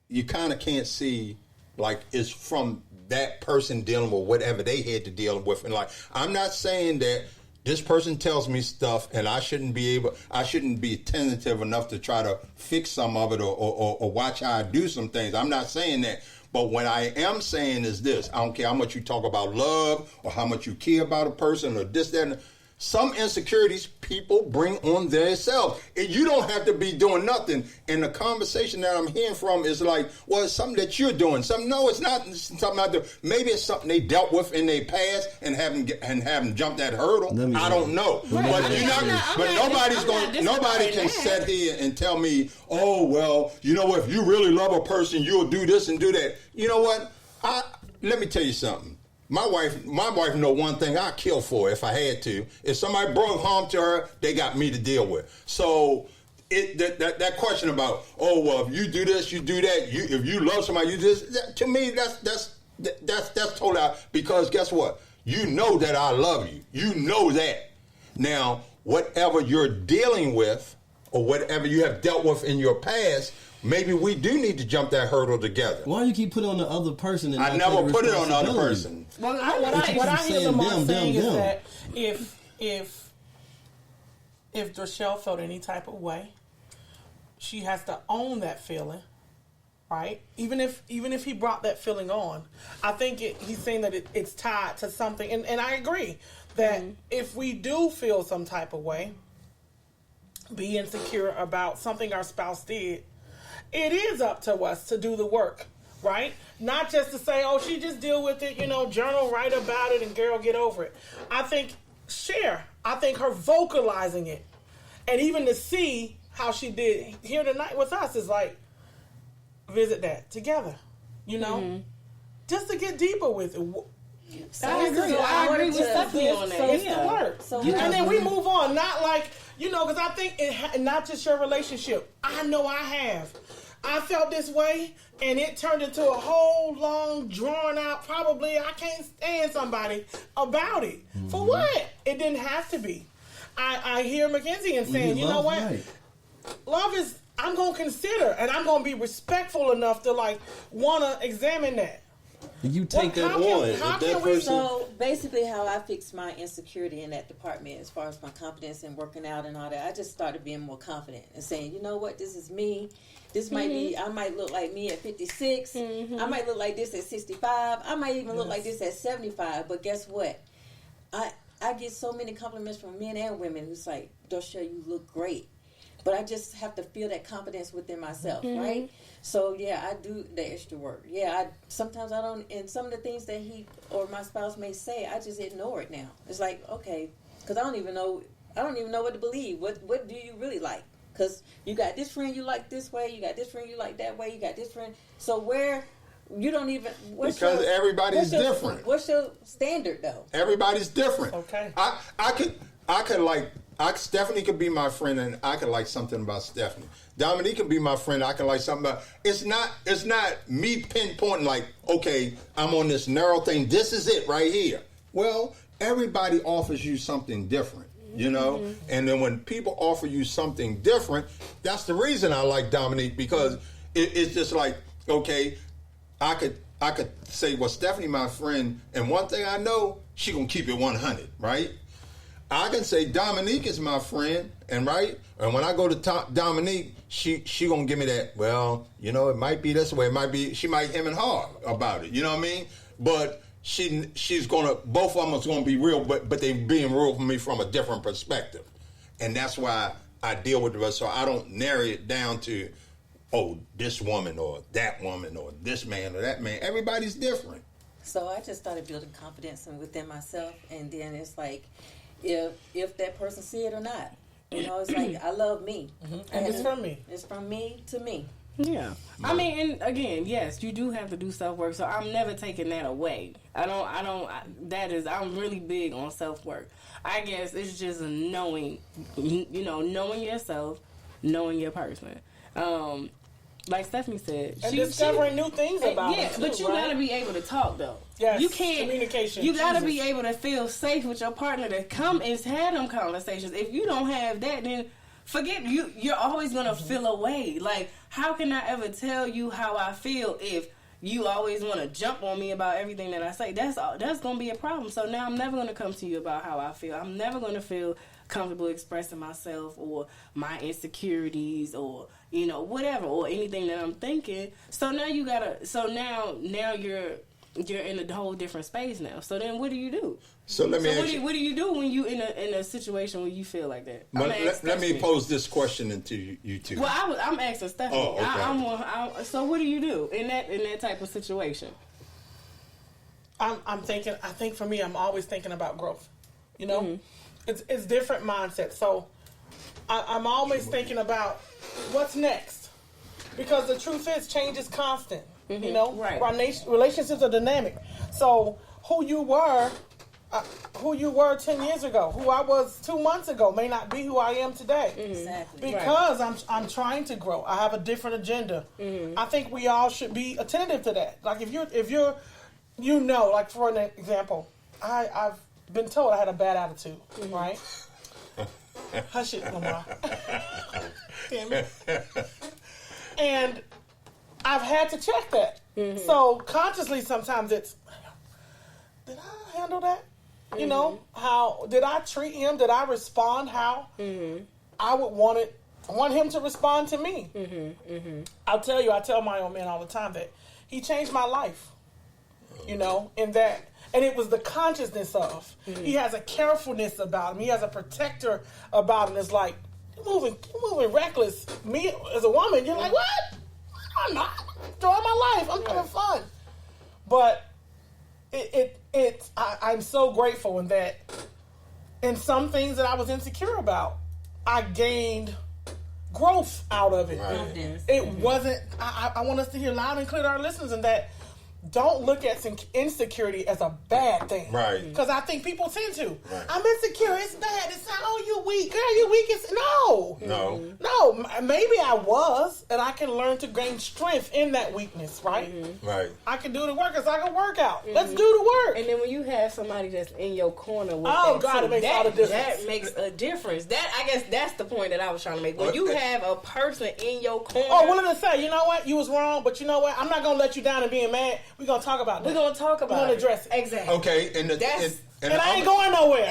you kind of can't see, like it's from that person dealing with whatever they had to deal with. And like, I'm not saying that this person tells me stuff and I shouldn't be tentative enough to try to fix some of it or watch how I do some things. I'm not saying that. But what I am saying is this: I don't care how much you talk about love or how much you care about a person or this, that, and some insecurities people bring on themselves. You don't have to be doing nothing. And the conversation that I'm hearing from is like, well, it's something that you're doing. No, it's not something I do. Maybe it's something they dealt with in their past and haven't jumped that hurdle. I don't know. Right. Nobody can sit here and tell me, oh, well, you know what, if you really love a person, you'll do this and do that. You know what? Let me tell you something. My wife know one thing I'd kill for if I had to. If somebody brought harm to her, they got me to deal with. So that question about, oh, well, if you do this, you do that. If you love somebody, you do this. To me, that's totally out. Because guess what? You know that I love you. You know that. Now, whatever you're dealing with or whatever you have dealt with in your past, maybe we do need to jump that hurdle together. Why do you keep putting on the other person? And I never put it on the other person. Well, what I hear Lamar saying is that if Dorshell felt any type of way, she has to own that feeling, right? Even if he brought that feeling on, I think he's saying that it's tied to something, and I agree that if we do feel some type of way, be insecure about something our spouse did, it is up to us to do the work, right? Not just to say, oh, she just deal with it, journal, write about it, and girl, get over it. I think her vocalizing it, and even to see how she did here tonight with us is like, visit that together, just to get deeper with it. So I agree with Stephanie on that. It's the work. And then we move on, not like, because I think not just your relationship. I know I have. I felt this way, and it turned into a whole long, drawn out, probably I can't stand somebody about it. Mm-hmm. For what? It didn't have to be. I hear Mckenzie and saying, you know what? Right. Love is, I'm going to consider, and I'm going to be respectful enough to, want to examine that. You take that on. So basically how I fixed my insecurity in that department as far as my confidence and working out and all that, I just started being more confident and saying, you know what, this is me. This might be, I might look like me at 56. Mm-hmm. I might look like this at 65. I might even look like this at 75. But guess what? I get so many compliments from men and women who's like, Dorshell, you look great. But I just have to feel that confidence within myself, right? So, yeah, I do the extra work. Yeah, sometimes I don't, and some of the things that he or my spouse may say, I just ignore it now. It's like, okay, because I don't even know what to believe. What do you really like? Because you got this friend you like this way, you got this friend you like that way, you got this friend. So where you don't even... Because everybody's different. What's your standard, though? Everybody's different. Okay. I could like... Stephanie could be my friend, and I could like something about Stephanie. Dominique could be my friend. I can like something about. It's not me pinpointing like, okay, I'm on this narrow thing. This is it right here. Well, everybody offers you something different, And then when people offer you something different, that's the reason I like Dominique, because it's just like, okay, I could say, well, Stephanie, my friend, and one thing I know, she gonna keep it 100, right? I can say Dominique is my friend, and when I go to Dominique, she gonna give me that. Well, it might be this way. It might be she might hem and haw about it. You know what I mean? But she's gonna, both of them is gonna be real, but they being real for me from a different perspective, and that's why I deal with it. So I don't narrow it down to, oh, this woman or that woman or this man or that man. Everybody's different. So I just started building confidence within myself, and then it's like, if that person see it or not. You know, it's like I love me, and it's from me. It's from me to me. Yeah. I mean, and again, yes, you do have to do self-work, so I'm never taking that away. I'm really big on self-work. I guess it's just knowing, knowing yourself, knowing your person. Like Stephanie said, and discovering new things about it, too, but you gotta be able to talk though. Yes, you can't. Communication. You gotta be able to feel safe with your partner to come and have them conversations. If you don't have that, then forget you. You're always gonna feel away. Like, how can I ever tell you how I feel if you always want to jump on me about everything that I say? That's gonna be a problem. So now I'm never gonna come to you about how I feel. I'm never gonna feel comfortable expressing myself or my insecurities or whatever or anything that I'm thinking. So now you gotta. So now you're in a whole different space now. So then what do you do? So let me ask you, what do you do when you in a situation where you feel like that? Let me pose this question into you two. Well, I'm asking Stephanie. Oh, okay. So what do you do in that type of situation? I'm thinking. I think for me, I'm always thinking about growth. It's different mindsets. So I'm always thinking about what's next, because the truth is change is constant. Right. Relationships are dynamic. So who you were 10 years ago, who I was 2 months ago, may not be who I am today. Exactly. Because I'm trying to grow. I have a different agenda. I think we all should be attentive to that. Like if you're like for an example, I've been told I had a bad attitude, right? Hush it, Lamar. Damn it. And I've had to check that. So consciously sometimes it's, did I handle that? How did I treat him? Did I respond how I would want him to respond to me? I tell my own man all the time that he changed my life. In that, and it was the consciousness of. He has a carefulness about him. He has a protector about him. It's like, you're moving reckless. Me as a woman, you're like, what? I'm not enjoying my life. I'm having fun. But I'm so grateful in that in some things that I was insecure about, I gained growth out of it. Right. It wasn't, I want us to hear loud and clear to our listeners in that don't look at insecurity as a bad thing. Right. Because I think people tend to. Right. I'm insecure. It's bad. It's not, oh, you weak. Girl, you weak. No. Maybe I was, and I can learn to gain strength in that weakness, right? Right. I can do the work because I can work out. Let's do the work. And then when you have somebody that's in your corner with it makes all the difference. That makes a difference. I guess that's the point that I was trying to make. When you have a person in your corner. Oh, willing to say, you know what? You was wrong, but you know what? I'm not going to let you down and being mad. We're going to talk about that. We're going to talk about it. We're going to address it. Exactly. Okay. And I ain't going nowhere.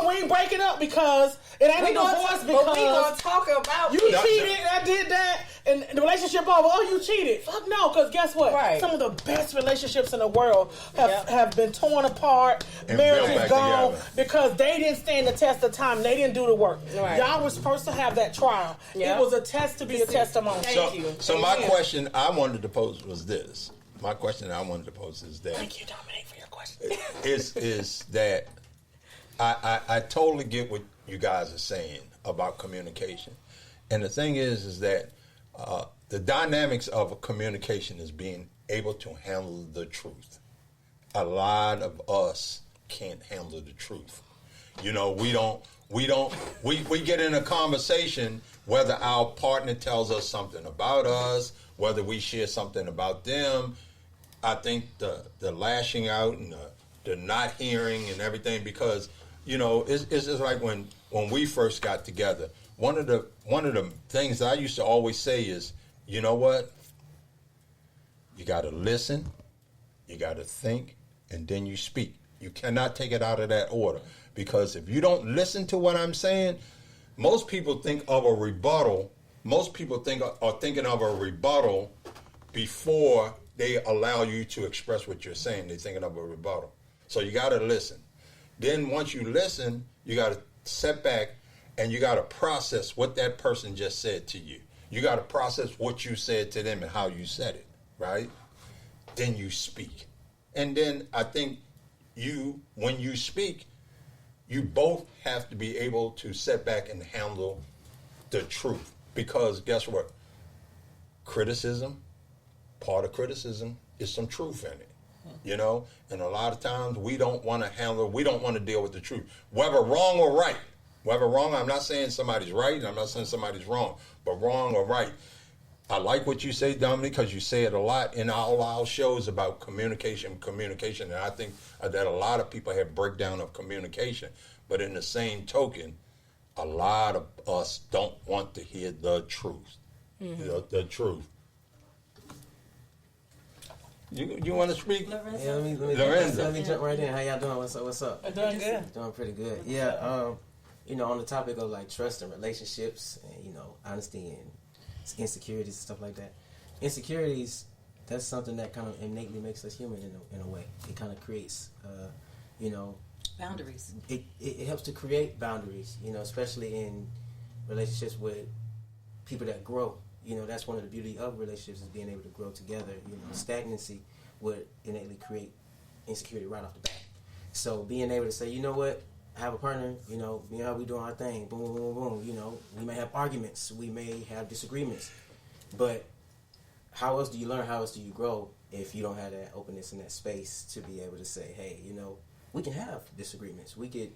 We ain't breaking up because it ain't a divorce because we going to talk about you cheated, I did that, and the relationship over. Oh, you cheated. Fuck no, because guess what? Right. Some of the best relationships in the world have been torn apart. And marriages gone together. because they didn't stand the test of time. They didn't do the work. Right. Y'all was supposed to have that trial. Yeah. It was a test to be a testimony. Thank you. So my question I wanted to pose was this. My question I wanted to pose is that. Thank you, Dominique, for your question. is that I totally get what you guys are saying about communication. And the thing is that the dynamics of a communication is being able to handle the truth. A lot of us can't handle the truth. We get in a conversation, whether our partner tells us something about us, whether we share something about them. I think the lashing out and the not hearing and everything, because it's just like when we first got together. One of the things that I used to always say is, you know what? You got to listen, you got to think, and then you speak. You cannot take it out of that order, because if you don't listen to what I'm saying, most people think of a rebuttal. Most people are thinking of a rebuttal before they allow you to express what you're saying. They're thinking of a rebuttal. So you got to listen. Then once you listen, you got to sit back and you got to process what that person just said to you. You got to process what you said to them and how you said it, right? Then you speak. And then I think when you speak, you both have to be able to sit back and handle the truth. Because guess what? Criticism, part of criticism is some truth in it. You know? And a lot of times we don't want to deal with the truth. Whether wrong or right. Whether wrong, I'm not saying somebody's right, and I'm not saying somebody's wrong, but wrong or right. I like what you say, Dominique, because you say it a lot in all our shows about communication, and I think that a lot of people have breakdown of communication. But in the same token, a lot of us don't want to hear the truth. The truth. You want to speak? Yeah, Lorenzo. let me jump right in. How y'all doing? What's up? I'm doing good. Doing pretty good. Yeah. On the topic of like trust and relationships, and honesty and insecurities and stuff like that. Insecurities, that's something that kind of innately makes us human in a way. It kind of creates, boundaries. It helps to create boundaries, especially in relationships with people that grow. That's one of the beauty of relationships is being able to grow together. Stagnancy would innately create insecurity right off the bat. So being able to say, you know what, I have a partner, me and her, we doing our thing, boom, boom, boom, boom, we may have arguments, we may have disagreements, but how else do you learn, how else do you grow if you don't have that openness and that space to be able to say, hey, we can have disagreements, we could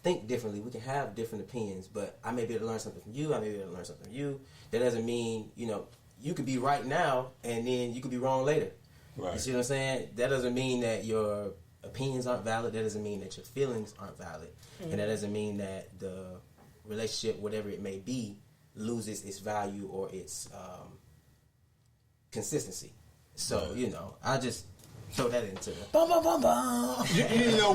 think differently, we can have different opinions, but I may be able to learn something from you, I may be able to learn something from you. That doesn't mean, you could be right now and then you could be wrong later. Right. You see what I'm saying? That doesn't mean that your opinions aren't valid. That doesn't mean that your feelings aren't valid. Mm-hmm. And that doesn't mean that the relationship, whatever it may be, loses its value or its consistency. So, I just throw that into it. Bum, bum, bum, bum.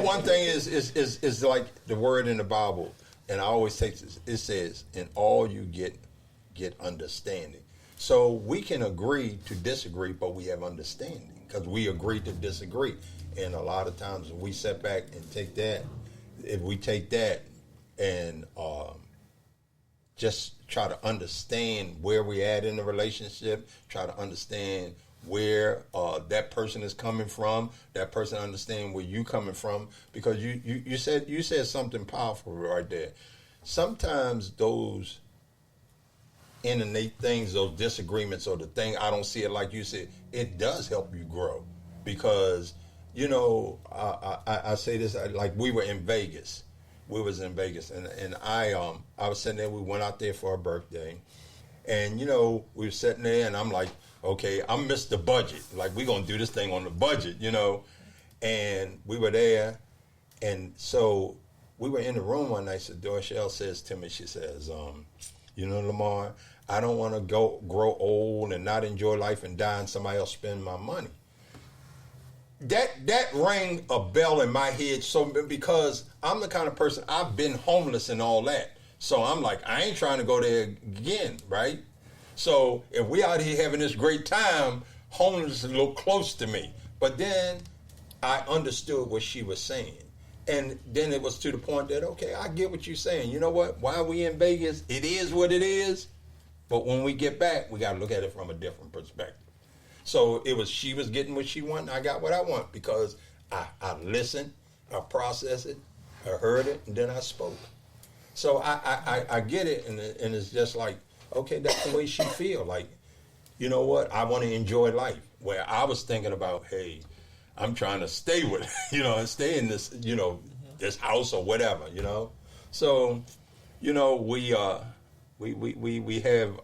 One thing is like the word in the Bible, and I always take this, it says, in all you get understanding. So we can agree to disagree, but we have understanding because we agree to disagree. And a lot of times we sit back and take that, if we take that and just try to understand where we're at in the relationship, try to understand where that person is coming from, that person understand where you coming from, because you said something powerful right there. Sometimes those innate things, those disagreements, or the thing I don't see it like you said, it does help you grow because. I say this like we were in Vegas. We was in Vegas, and I was sitting there. We went out there for our birthday, and we were sitting there, and I'm like, okay, I missed the budget. Like we gonna do this thing on the budget, And we were there, and so we were in the room one night. So Dorshell says to me, she says, Lamar, I don't want to grow old and not enjoy life and die, and somebody else spend my money. That rang a bell in my head, so because I'm the kind of person, I've been homeless and all that. So I'm like, I ain't trying to go there again, right? So if we out here having this great time, homeless is a little close to me. But then I understood what she was saying. And then it was to the point that, okay, I get what you're saying. You know what? While we in Vegas, it is what it is. But when we get back, we got to look at it from a different perspective. So she was getting what she wanted, and I got what I want because I listened, I processed it, I heard it, and then I spoke. So I get it, and it's just like, okay, that's the way she feel. Like, you know what? I want to enjoy life. Where I was thinking about, hey, I'm trying to stay with, and stay in this, this house or whatever, So, we have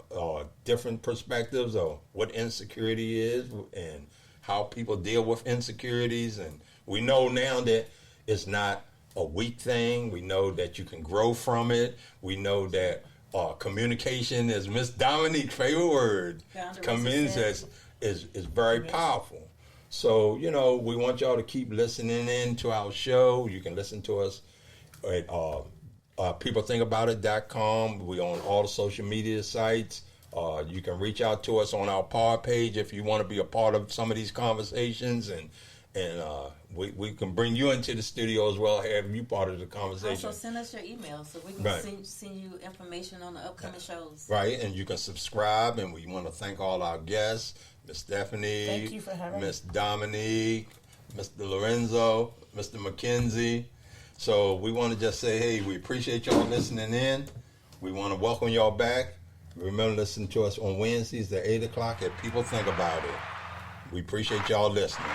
different perspectives of what insecurity is and how people deal with insecurities. And we know now that it's not a weak thing. We know that you can grow from it. We know that communication is Miss Dominique's favorite word. Communication is very powerful. So, we want y'all to keep listening in to our show. You can listen to us at peoplethinkaboutit.com. We're on all the social media sites. You can reach out to us on our pod page if you want to be a part of some of these conversations, and we can bring you into the studio as well, have you part of the conversation. Also send us your email so we can send you information on the upcoming shows. Right, and you can subscribe, and we want to thank all our guests, Miss Stephanie, thank you for having Miss Dominique, Mr. Lorenzo, Mr. Mckenzie. So we want to just say, hey, we appreciate y'all listening in. We want to welcome y'all back. Remember, listen to us on Wednesdays at 8 o'clock at People Think About It. We appreciate y'all listening.